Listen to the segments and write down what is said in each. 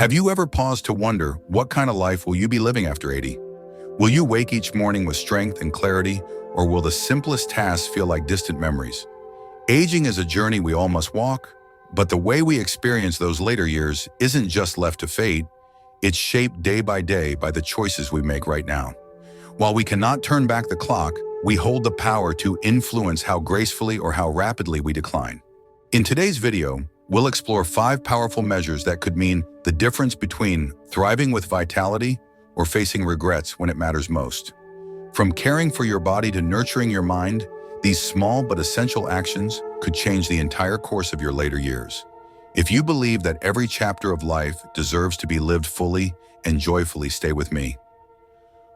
Have you ever paused to wonder what kind of life will you be living after 80? Will you wake each morning with strength and clarity, or will the simplest tasks feel like distant memories? Aging is a journey we all must walk, but the way we experience those later years isn't just left to fate, it's shaped day by the choices we make right now. While we cannot turn back the clock, we hold the power to influence how gracefully or how rapidly we decline. In today's video, we'll explore 5 powerful measures that could mean the difference between thriving with vitality or facing regrets when it matters most. From caring for your body to nurturing your mind, these small but essential actions could change the entire course of your later years. If you believe that every chapter of life deserves to be lived fully and joyfully, stay with me.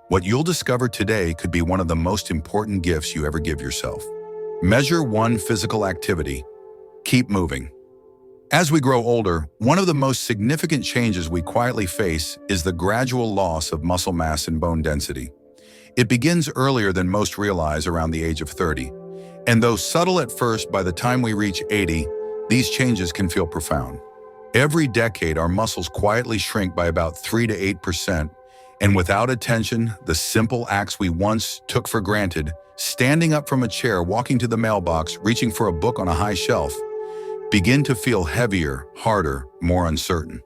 What you'll discover today could be one of the most important gifts you ever give yourself. Measure 1: physical activity. Keep moving. As we grow older, one of the most significant changes we quietly face is the gradual loss of muscle mass and bone density. It begins earlier than most realize, around the age of 30. And though subtle at first, by the time we reach 80, these changes can feel profound. Every decade, our muscles quietly shrink by about 3 to 8%, and without attention, the simple acts we once took for granted, standing up from a chair, walking to the mailbox, reaching for a book on a high shelf, begin to feel heavier, harder, more uncertain.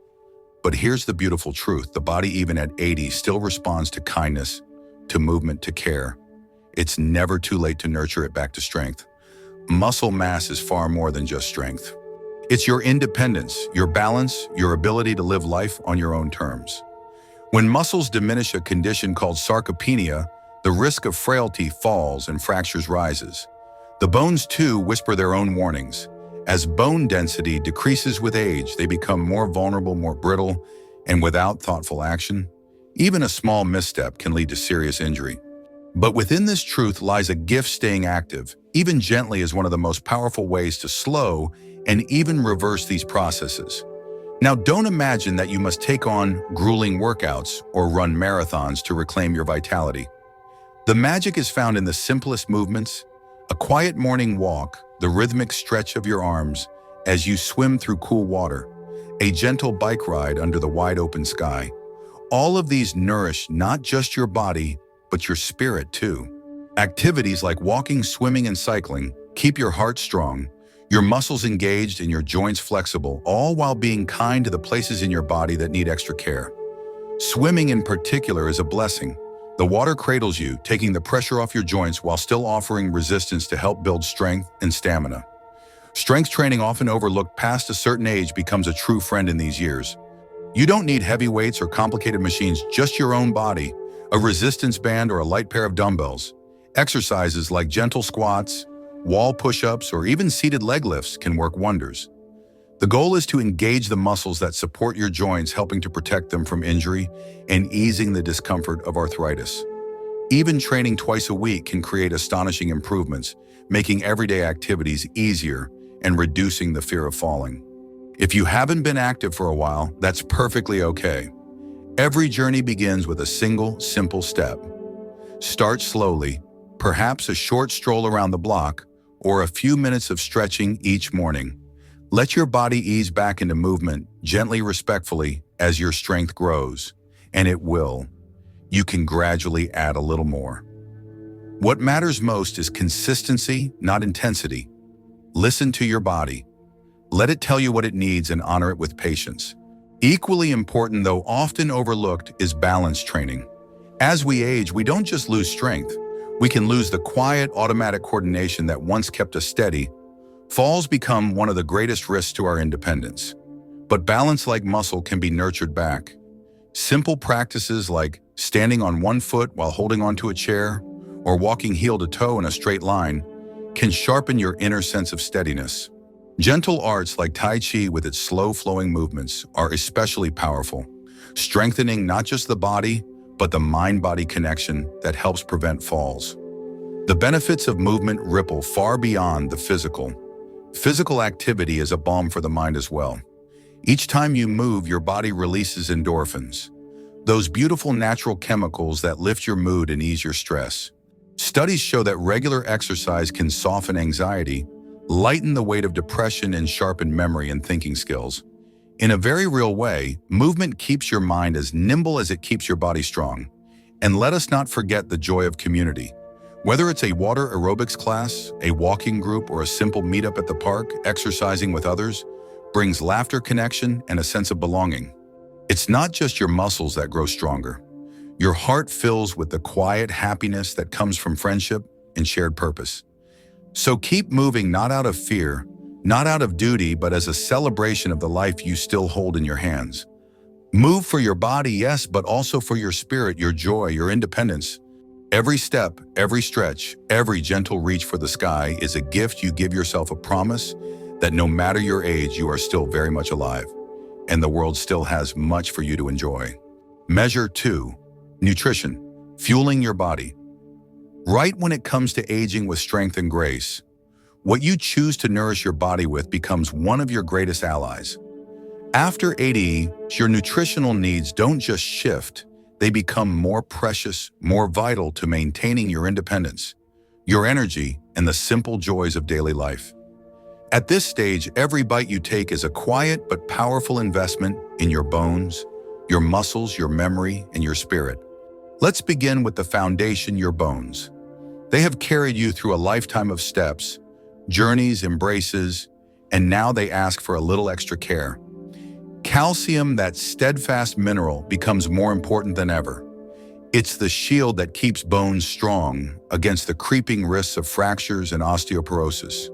But here's the beautiful truth: the body, even at 80, still responds to kindness, to movement, to care. It's never too late to nurture it back to strength. Muscle mass is far more than just strength. It's your independence, your balance, your ability to live life on your own terms. When muscles diminish, a condition called sarcopenia, the risk of frailty falls and fractures rises. The bones too whisper their own warnings. As bone density decreases with age, they become more vulnerable, more brittle, and without thoughtful action, even a small misstep can lead to serious injury. But within this truth lies a gift: staying active, even gently, is one of the most powerful ways to slow and even reverse these processes. Now, don't imagine that you must take on grueling workouts or run marathons to reclaim your vitality. The magic is found in the simplest movements: a quiet morning walk, the rhythmic stretch of your arms as you swim through cool water, a gentle bike ride under the wide open sky. All of these nourish not just your body, but your spirit too. Activities like walking, swimming, and cycling keep your heart strong, your muscles engaged, and your joints flexible, all while being kind to the places in your body that need extra care. Swimming in particular is a blessing. The water cradles you, taking the pressure off your joints while still offering resistance to help build strength and stamina. Strength training, often overlooked past a certain age, becomes a true friend in these years. You don't need heavy weights or complicated machines, just your own body, a resistance band, or a light pair of dumbbells. Exercises like gentle squats, wall push-ups, or even seated leg lifts can work wonders. The goal is to engage the muscles that support your joints, helping to protect them from injury and easing the discomfort of arthritis. Even training twice a week can create astonishing improvements, making everyday activities easier and reducing the fear of falling. If you haven't been active for a while, that's perfectly okay. Every journey begins with a single, simple step. Start slowly, perhaps a short stroll around the block or a few minutes of stretching each morning. Let your body ease back into movement, gently, respectfully, as your strength grows, and it will. You can gradually add a little more. What matters most is consistency, not intensity. Listen to your body. Let it tell you what it needs and honor it with patience. Equally important, though often overlooked, is balance training. As we age, we don't just lose strength. We can lose the quiet, automatic coordination that once kept us steady. Falls become one of the greatest risks to our independence. But balance, like muscle, can be nurtured back. Simple practices like standing on one foot while holding onto a chair or walking heel to toe in a straight line can sharpen your inner sense of steadiness. Gentle arts like Tai Chi, with its slow-flowing movements, are especially powerful, strengthening not just the body, but the mind-body connection that helps prevent falls. The benefits of movement ripple far beyond the physical. Physical activity is a balm for the mind as well. Each time you move, your body releases endorphins, those beautiful natural chemicals that lift your mood and ease your stress. Studies show that regular exercise can soften anxiety, lighten the weight of depression, and sharpen memory and thinking skills. In a very real way, movement keeps your mind as nimble as it keeps your body strong. And let us not forget the joy of community. Whether it's a water aerobics class, a walking group, or a simple meetup at the park, exercising with others brings laughter, connection, and a sense of belonging. It's not just your muscles that grow stronger. Your heart fills with the quiet happiness that comes from friendship and shared purpose. So keep moving, not out of fear, not out of duty, but as a celebration of the life you still hold in your hands. Move for your body, yes, but also for your spirit, your joy, your independence. Every step, every stretch, every gentle reach for the sky is a gift you give yourself, a promise that no matter your age, you are still very much alive, and the world still has much for you to enjoy. Measure 2. Nutrition, fueling your body. Right when it comes to aging with strength and grace, what you choose to nourish your body with becomes one of your greatest allies. After 80, your nutritional needs don't just shift, they become more precious, more vital to maintaining your independence, your energy, and the simple joys of daily life. At this stage, every bite you take is a quiet but powerful investment in your bones, your muscles, your memory, and your spirit. Let's begin with the foundation, your bones. They have carried you through a lifetime of steps, journeys, embraces, and now they ask for a little extra care. Calcium, that steadfast mineral, becomes more important than ever. It's the shield that keeps bones strong against the creeping risks of fractures and osteoporosis.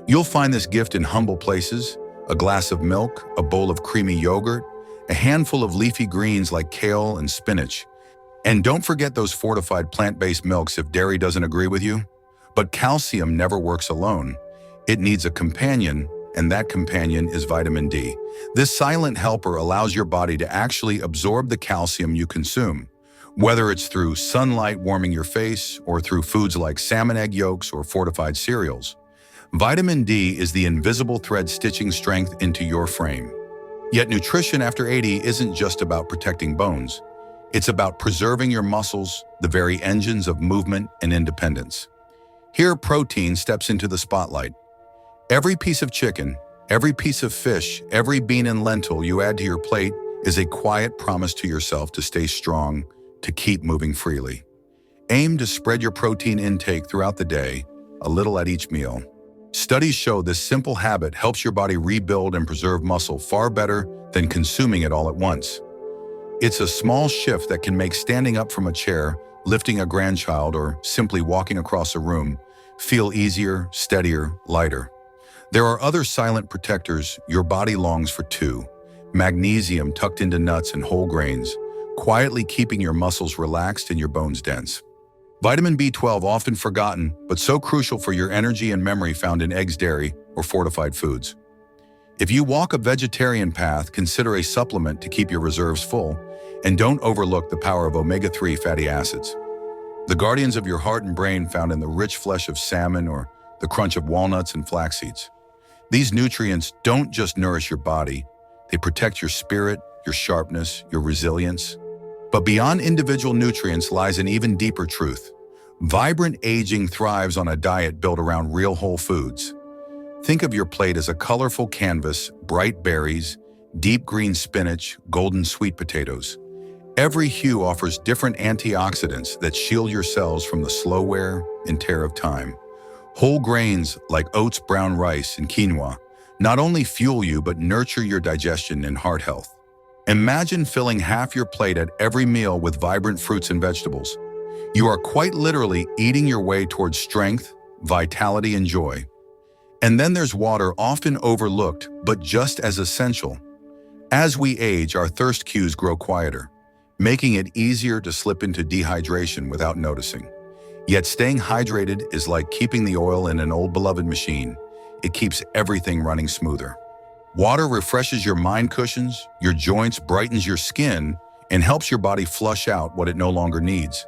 You'll find this gift in humble places: a glass of milk, a bowl of creamy yogurt, a handful of leafy greens like kale and spinach. And don't forget those fortified plant-based milks if dairy doesn't agree with you. But calcium never works alone. It needs a companion, and that companion is vitamin D. This silent helper allows your body to actually absorb the calcium you consume, whether it's through sunlight warming your face or through foods like salmon egg yolks or fortified cereals. Vitamin D is the invisible thread stitching strength into your frame. Yet nutrition after 80 isn't just about protecting bones. It's about preserving your muscles, the very engines of movement and independence. Here, protein steps into the spotlight. Every piece of chicken, every piece of fish, every bean and lentil you add to your plate is a quiet promise to yourself to stay strong, to keep moving freely. Aim to spread your protein intake throughout the day, a little at each meal. Studies show this simple habit helps your body rebuild and preserve muscle far better than consuming it all at once. It's a small shift that can make standing up from a chair, lifting a grandchild, or simply walking across a room feel easier, steadier, lighter. There are other silent protectors your body longs for too. Magnesium tucked into nuts and whole grains, quietly keeping your muscles relaxed and your bones dense. Vitamin B12, often forgotten, but so crucial for your energy and memory, found in eggs, dairy, or fortified foods. If you walk a vegetarian path, consider a supplement to keep your reserves full, and don't overlook the power of omega-3 fatty acids, the guardians of your heart and brain, found in the rich flesh of salmon or the crunch of walnuts and flax seeds. These nutrients don't just nourish your body, they protect your spirit, your sharpness, your resilience. But beyond individual nutrients lies an even deeper truth. Vibrant aging thrives on a diet built around real whole foods. Think of your plate as a colorful canvas: bright berries, deep green spinach, golden sweet potatoes. Every hue offers different antioxidants that shield your cells from the slow wear and tear of time. Whole grains like oats, brown rice, and quinoa not only fuel you but nurture your digestion and heart health. Imagine filling half your plate at every meal with vibrant fruits and vegetables. You are quite literally eating your way towards strength, vitality, and joy. And then there's water, often overlooked, but just as essential. As we age, our thirst cues grow quieter, making it easier to slip into dehydration without noticing. Yet staying hydrated is like keeping the oil in an old beloved machine. It keeps everything running smoother. Water refreshes your mind, cushions your joints, brightens your skin, and helps your body flush out what it no longer needs.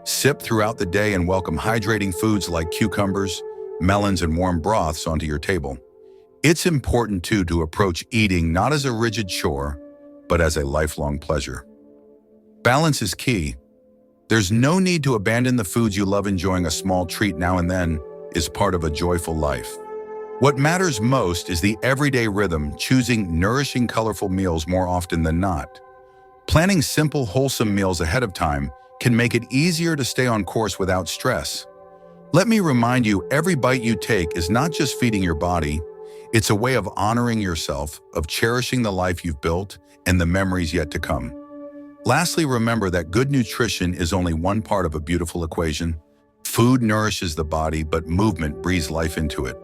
Sip throughout the day and welcome hydrating foods like cucumbers, melons, and warm broths onto your table. It's important, too, to approach eating not as a rigid chore, but as a lifelong pleasure. Balance is key. There's no need to abandon the foods you love. Enjoying a small treat now and then is part of a joyful life. What matters most is the everyday rhythm, choosing nourishing, colorful meals more often than not. Planning simple, wholesome meals ahead of time can make it easier to stay on course without stress. Let me remind you, every bite you take is not just feeding your body, it's a way of honoring yourself, of cherishing the life you've built and the memories yet to come. Lastly, remember that good nutrition is only one part of a beautiful equation. Food nourishes the body, but movement breathes life into it.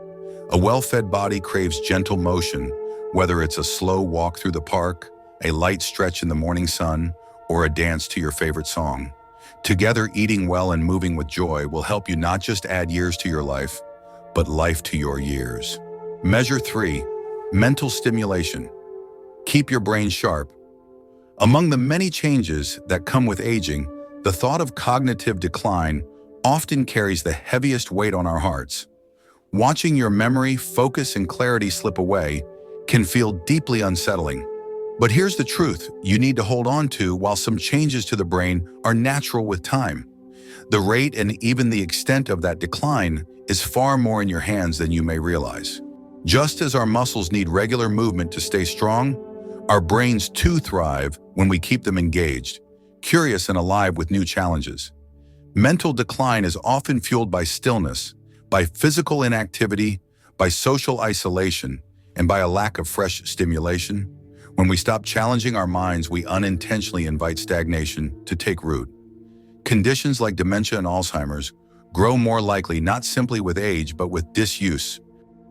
A well-fed body craves gentle motion, whether it's a slow walk through the park, a light stretch in the morning sun, or a dance to your favorite song. Together, eating well and moving with joy will help you not just add years to your life, but life to your years. Measure 3. Mental stimulation. Keep your brain sharp. Among the many changes that come with aging, the thought of cognitive decline often carries the heaviest weight on our hearts. Watching your memory, focus, and clarity slip away can feel deeply unsettling. But here's the truth you need to hold on to. While some changes to the brain are natural with time, the rate and even the extent of that decline is far more in your hands than you may realize. Just as our muscles need regular movement to stay strong, our brains too thrive when we keep them engaged, curious, and alive with new challenges. Mental decline is often fueled by stillness, by physical inactivity, by social isolation, and by a lack of fresh stimulation. When we stop challenging our minds, we unintentionally invite stagnation to take root. Conditions like dementia and Alzheimer's grow more likely not simply with age, but with disuse.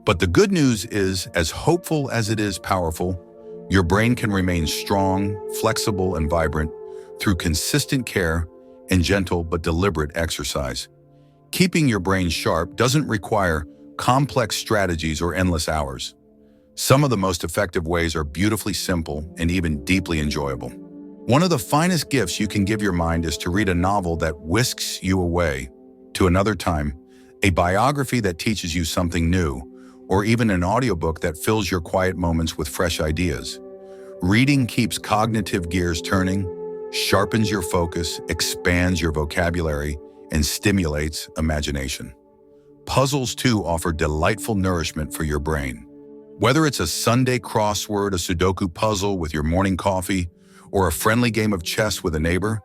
But the good news is, as hopeful as it is powerful, your brain can remain strong, flexible, and vibrant through consistent care and gentle but deliberate exercise. Keeping your brain sharp doesn't require complex strategies or endless hours. Some of the most effective ways are beautifully simple and even deeply enjoyable. One of the finest gifts you can give your mind is to read a novel that whisks you away to another time, a biography that teaches you something new, or even an audiobook that fills your quiet moments with fresh ideas. Reading keeps cognitive gears turning, sharpens your focus, expands your vocabulary, and stimulates imagination. Puzzles, too, offer delightful nourishment for your brain. Whether it's a Sunday crossword, a Sudoku puzzle with your morning coffee, or a friendly game of chess with a neighbor,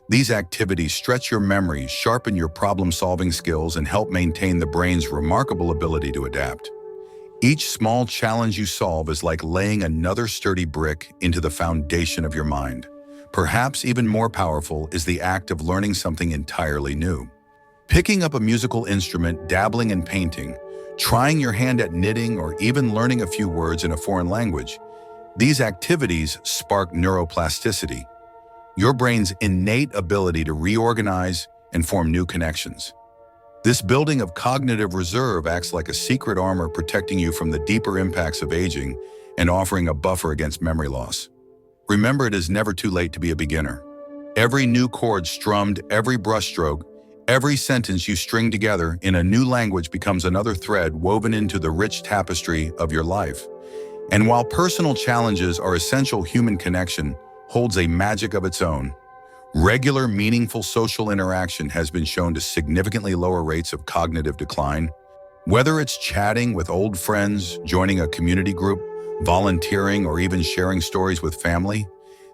these activities stretch your memory, sharpen your problem-solving skills, and help maintain the brain's remarkable ability to adapt. Each small challenge you solve is like laying another sturdy brick into the foundation of your mind. Perhaps even more powerful is the act of learning something entirely new. Picking up a musical instrument, dabbling in painting, trying your hand at knitting, or even learning a few words in a foreign language. These activities spark neuroplasticity, your brain's innate ability to reorganize and form new connections. This building of cognitive reserve acts like a secret armor, protecting you from the deeper impacts of aging and offering a buffer against memory loss. Remember, it is never too late to be a beginner. Every new chord strummed, every brushstroke, every sentence you string together in a new language becomes another thread woven into the rich tapestry of your life. And while personal challenges are essential, human connection holds a magic of its own. Regular, meaningful social interaction has been shown to significantly lower rates of cognitive decline. Whether it's chatting with old friends, joining a community group, volunteering, or even sharing stories with family,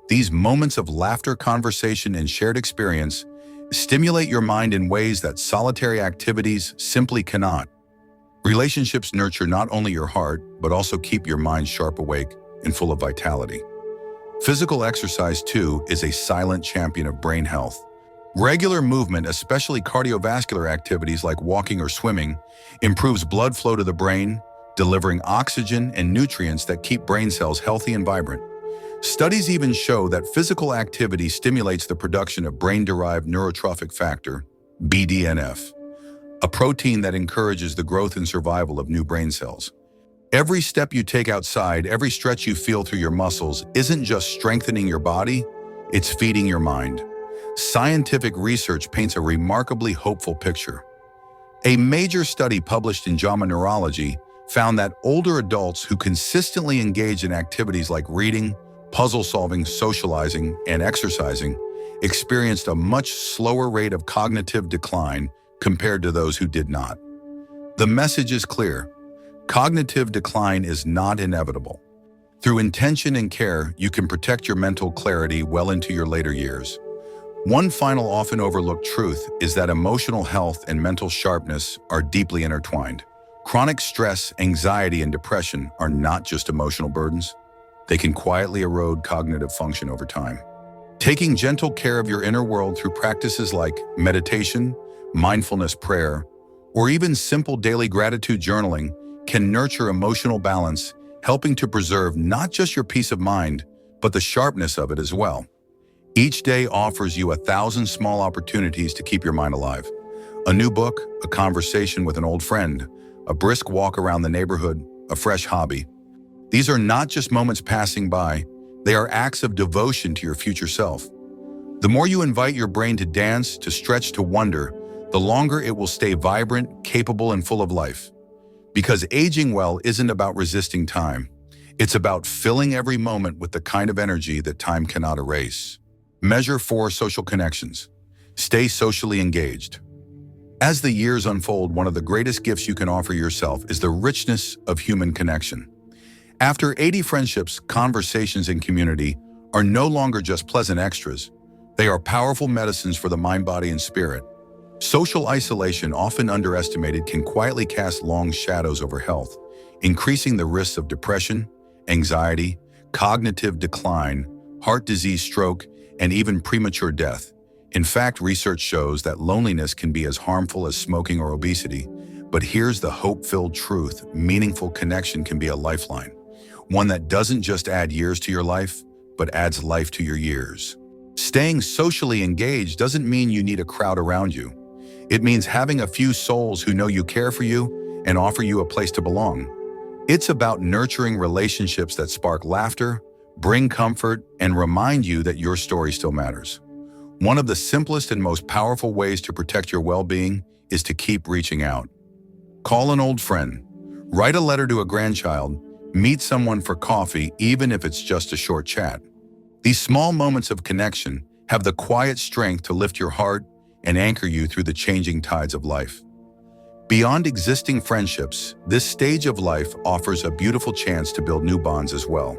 these moments of laughter, conversation, and shared experience stimulate your mind in ways that solitary activities simply cannot. Relationships nurture not only your heart, but also keep your mind sharp, awake, and full of vitality. Physical exercise, too, is a silent champion of brain health. Regular movement, especially cardiovascular activities like walking or swimming, improves blood flow to the brain, delivering oxygen and nutrients that keep brain cells healthy and vibrant. Studies even show that physical activity stimulates the production of brain-derived neurotrophic factor, BDNF, a protein that encourages the growth and survival of new brain cells. Every step you take outside, every stretch you feel through your muscles isn't just strengthening your body, it's feeding your mind. Scientific research paints a remarkably hopeful picture. A major study published in JAMA Neurology found that older adults who consistently engage in activities like reading, puzzle solving, socializing, and exercising experienced a much slower rate of cognitive decline compared to those who did not. The message is clear. Cognitive decline is not inevitable. Through intention and care, you can protect your mental clarity well into your later years. One final often overlooked truth is that emotional health and mental sharpness are deeply intertwined. Chronic stress, anxiety, and depression are not just emotional burdens. They can quietly erode cognitive function over time. Taking gentle care of your inner world through practices like meditation, mindfulness prayer, or even simple daily gratitude journaling can nurture emotional balance, helping to preserve not just your peace of mind, but the sharpness of it as well. Each day offers you 1,000 small opportunities to keep your mind alive. A new book, a conversation with an old friend, a brisk walk around the neighborhood, a fresh hobby. These are not just moments passing by, they are acts of devotion to your future self. The more you invite your brain to dance, to stretch, to wonder, the longer it will stay vibrant, capable, and full of life. Because aging well isn't about resisting time. It's about filling every moment with the kind of energy that time cannot erase. Measure 4 social connections. Stay socially engaged. As the years unfold, one of the greatest gifts you can offer yourself is the richness of human connection. After 80 friendships, conversations, and community are no longer just pleasant extras. They are powerful medicines for the mind, body, and spirit. Social isolation, often underestimated, can quietly cast long shadows over health, increasing the risks of depression, anxiety, cognitive decline, heart disease, stroke, and even premature death. In fact, research shows that loneliness can be as harmful as smoking or obesity. But here's the hope-filled truth: meaningful connection can be a lifeline. One that doesn't just add years to your life, but adds life to your years. Staying socially engaged doesn't mean you need a crowd around you. It means having a few souls who know you care for you and offer you a place to belong. It's about nurturing relationships that spark laughter, bring comfort, and remind you that your story still matters. One of the simplest and most powerful ways to protect your well-being is to keep reaching out. Call an old friend, write a letter to a grandchild, meet someone for coffee, even if it's just a short chat. These small moments of connection have the quiet strength to lift your heart and anchor you through the changing tides of life. Beyond existing friendships, this stage of life offers a beautiful chance to build new bonds as well.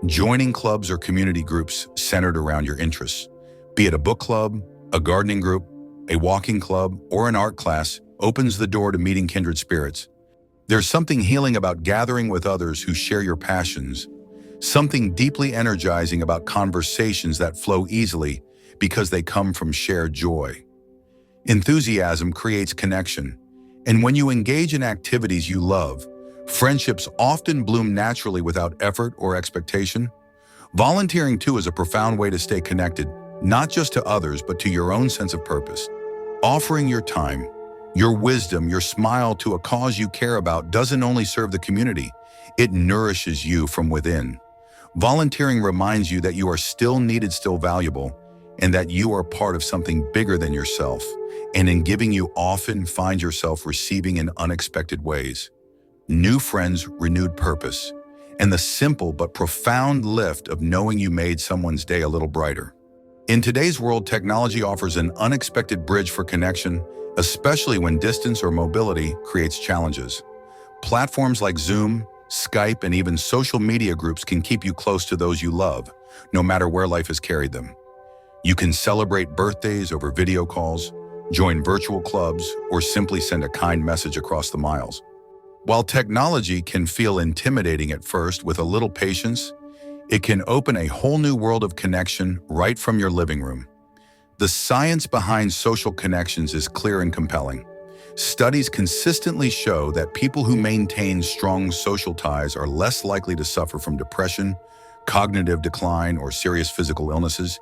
Joining clubs or community groups centered around your interests, be it a book club, a gardening group, a walking club, or an art class, opens the door to meeting kindred spirits. There's something healing about gathering with others who share your passions, something deeply energizing about conversations that flow easily because they come from shared joy. Enthusiasm creates connection, and when you engage in activities you love, friendships often bloom naturally without effort or expectation. Volunteering too is a profound way to stay connected, not just to others, but to your own sense of purpose. Offering your time, your wisdom, your smile to a cause you care about doesn't only serve the community, it nourishes you from within. Volunteering reminds you that you are still needed, still valuable, and that you are part of something bigger than yourself. And in giving, you often find yourself receiving in unexpected ways. New friends, renewed purpose, and the simple but profound lift of knowing you made someone's day a little brighter. In today's world, technology offers an unexpected bridge for connection, especially when distance or mobility creates challenges. Platforms like Zoom, Skype, and even social media groups can keep you close to those you love, no matter where life has carried them. You can celebrate birthdays over video calls, join virtual clubs, or simply send a kind message across the miles. While technology can feel intimidating at first, with a little patience, it can open a whole new world of connection right from your living room. The science behind social connections is clear and compelling. Studies consistently show that people who maintain strong social ties are less likely to suffer from depression, cognitive decline, or serious physical illnesses.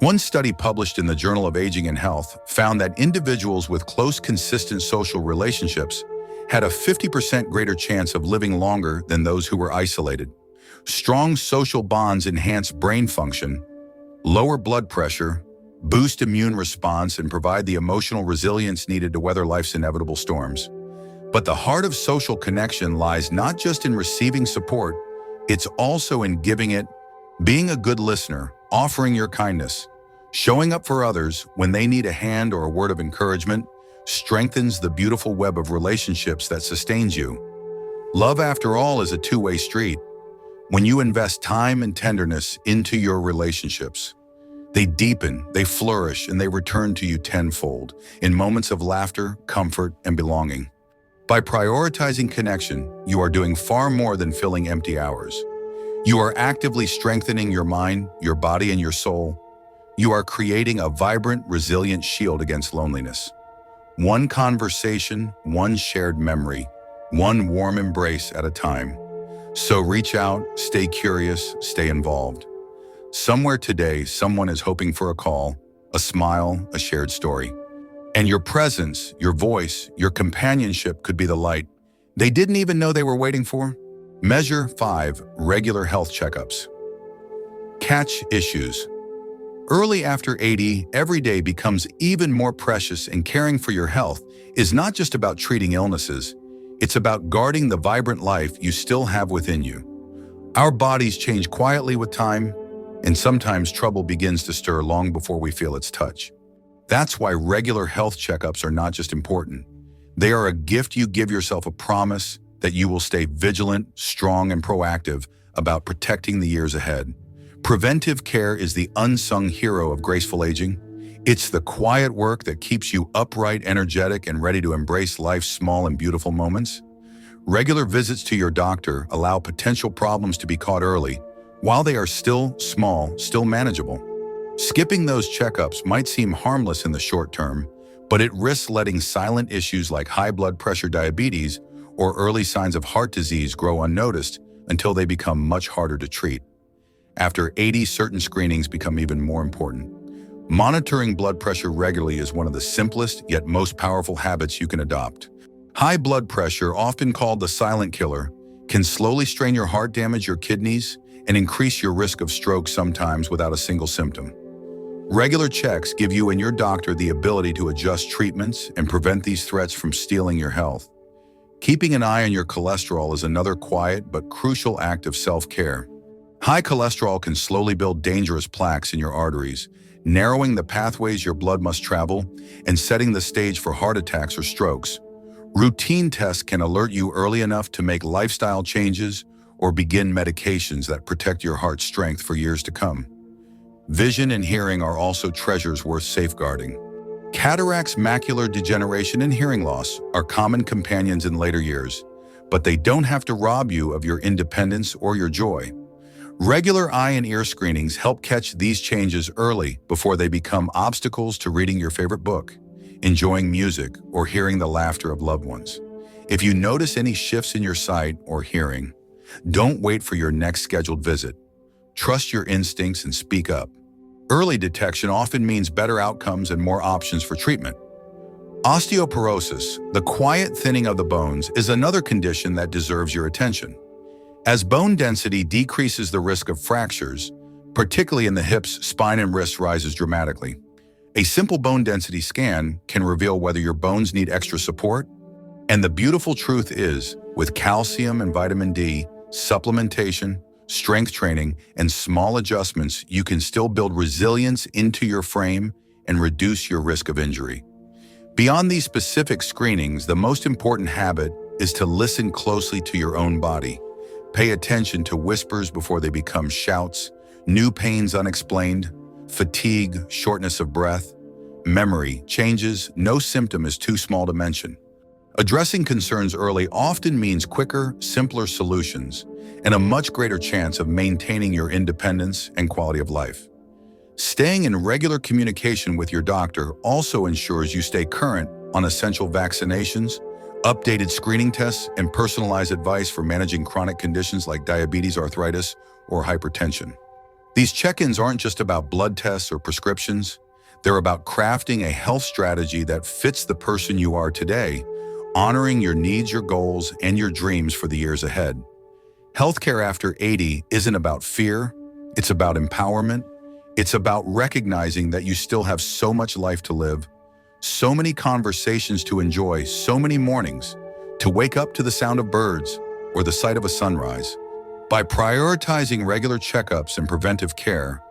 One study published in the Journal of Aging and Health found that individuals with close, consistent social relationships had a 50% greater chance of living longer than those who were isolated. Strong social bonds enhance brain function, lower blood pressure, boost immune response, and provide the emotional resilience needed to weather life's inevitable storms. But the heart of social connection lies not just in receiving support, it's also in giving it. Being a good listener, offering your kindness, showing up for others when they need a hand or a word of encouragement, strengthens the beautiful web of relationships that sustains you. Love, after all, is a two-way street. When you invest time and tenderness into your relationships, they deepen, they flourish, and they return to you tenfold in moments of laughter, comfort, and belonging. By prioritizing connection, you are doing far more than filling empty hours. You are actively strengthening your mind, your body, and your soul. You are creating a vibrant, resilient shield against loneliness. One conversation, one shared memory, one warm embrace at a time. So reach out, stay curious, stay involved. Somewhere today, someone is hoping for a call, a smile, a shared story. And your presence, your voice, your companionship could be the light they didn't even know they were waiting for. Measure 5. Regular health checkups. Catch issues. Early after 80, every day becomes even more precious, and caring for your health is not just about treating illnesses. It's about guarding the vibrant life you still have within you. Our bodies change quietly with time, and sometimes trouble begins to stir long before we feel its touch. That's why regular health checkups are not just important. They are a gift you give yourself, a promise that you will stay vigilant, strong, and proactive about protecting the years ahead. Preventive care is the unsung hero of graceful aging. It's the quiet work that keeps you upright, energetic, and ready to embrace life's small and beautiful moments. Regular visits to your doctor allow potential problems to be caught early, while they are still small, still manageable. Skipping those checkups might seem harmless in the short term, but it risks letting silent issues like high blood pressure, diabetes, or early signs of heart disease grow unnoticed until they become much harder to treat. After 80, certain screenings become even more important. Monitoring blood pressure regularly is one of the simplest yet most powerful habits you can adopt. High blood pressure, often called the silent killer, can slowly strain your heart, damage your kidneys, and increase your risk of stroke, sometimes without a single symptom. Regular checks give you and your doctor the ability to adjust treatments and prevent these threats from stealing your health. Keeping an eye on your cholesterol is another quiet but crucial act of self-care. High cholesterol can slowly build dangerous plaques in your arteries, narrowing the pathways your blood must travel and setting the stage for heart attacks or strokes. Routine tests can alert you early enough to make lifestyle changes or begin medications that protect your heart's strength for years to come. Vision and hearing are also treasures worth safeguarding. Cataracts, macular degeneration, and hearing loss are common companions in later years, but they don't have to rob you of your independence or your joy. Regular eye and ear screenings help catch these changes early before they become obstacles to reading your favorite book, enjoying music, or hearing the laughter of loved ones. If you notice any shifts in your sight or hearing, don't wait for your next scheduled visit. Trust your instincts and speak up. Early detection often means better outcomes and more options for treatment. Osteoporosis, the quiet thinning of the bones, is another condition that deserves your attention. As bone density decreases, the risk of fractures, particularly in the hips, spine, and wrists, rises dramatically. A simple bone density scan can reveal whether your bones need extra support. And the beautiful truth is, with calcium and vitamin D, supplementation, strength training, and small adjustments, you can still build resilience into your frame and reduce your risk of injury. Beyond these specific screenings, the most important habit is to listen closely to your own body. Pay attention to whispers before they become shouts, new pains unexplained, fatigue, shortness of breath, memory changes. No symptom is too small to mention. Addressing concerns early often means quicker, simpler solutions and a much greater chance of maintaining your independence and quality of life. Staying in regular communication with your doctor also ensures you stay current on essential vaccinations, updated screening tests, and personalized advice for managing chronic conditions like diabetes, arthritis, or hypertension. These check-ins aren't just about blood tests or prescriptions. They're about crafting a health strategy that fits the person you are today, honoring your needs, your goals, and your dreams for the years ahead. Healthcare after 80 isn't about fear. It's about empowerment. It's about recognizing that you still have so much life to live, so many conversations to enjoy, so many mornings to wake up to the sound of birds or the sight of a sunrise. By prioritizing regular checkups and preventive care,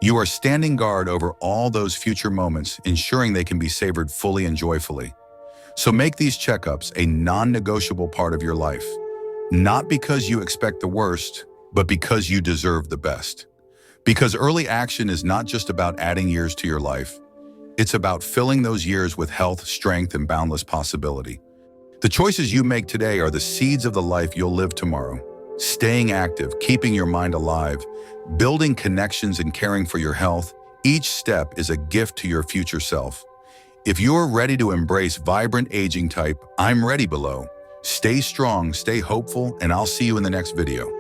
you are standing guard over all those future moments, ensuring they can be savored fully and joyfully. So make these checkups a non-negotiable part of your life. Not because you expect the worst, but because you deserve the best. Because early action is not just about adding years to your life. It's about filling those years with health, strength, and boundless possibility. The choices you make today are the seeds of the life you'll live tomorrow. Staying active, keeping your mind alive, building connections and caring for your health, each step is a gift to your future self. If you're ready to embrace vibrant aging type, I'm ready below. Stay strong, stay hopeful, and I'll see you in the next video.